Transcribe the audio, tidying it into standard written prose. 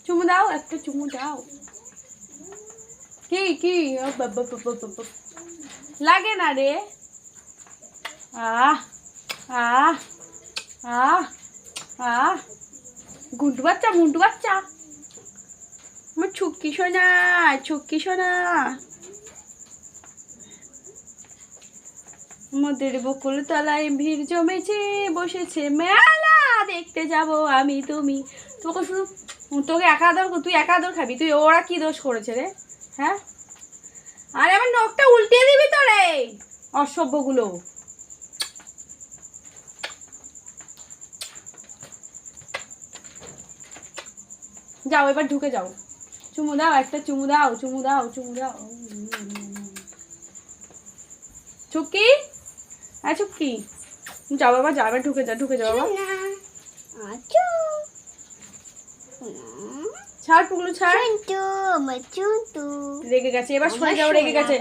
চুমু দাও, একটা চুমু দাও। কি কি লাগে না রে? আহ আহ আহ আহ গুন্টু বাচ্চা, মুন্টু বাচ্চা, আমার ছুটকি সোনা, ছুটকি সোনা। আমাদের বকুল তলায় ভিড় জমেছে, বসেছে মেলা, দেখতে যাব আমি তুমি। তোকে শুধু, তোকে একা আদর, তুই একা আদর খাবি? তুই, ওরা কি দোষ করেছে রে? হ্যাঁ, আরে আমার নখটা উল্টিয়ে দিবি তো রে, অসভ্যগুলো। যাও এবার ঢুকে যাও, চুমু দাও, একটা চুমু দাও, চুমু দাও, চুমু দাও। চুপকি, হ্যাঁ চুপকি, যাও এবার, যাও এবার, ঢুকে যা, ঢুকে যাও বাবা। ছাড় পুগলু, ছাড়। রেগে গেছে এবার, সরে যাও, রেগে গেছে।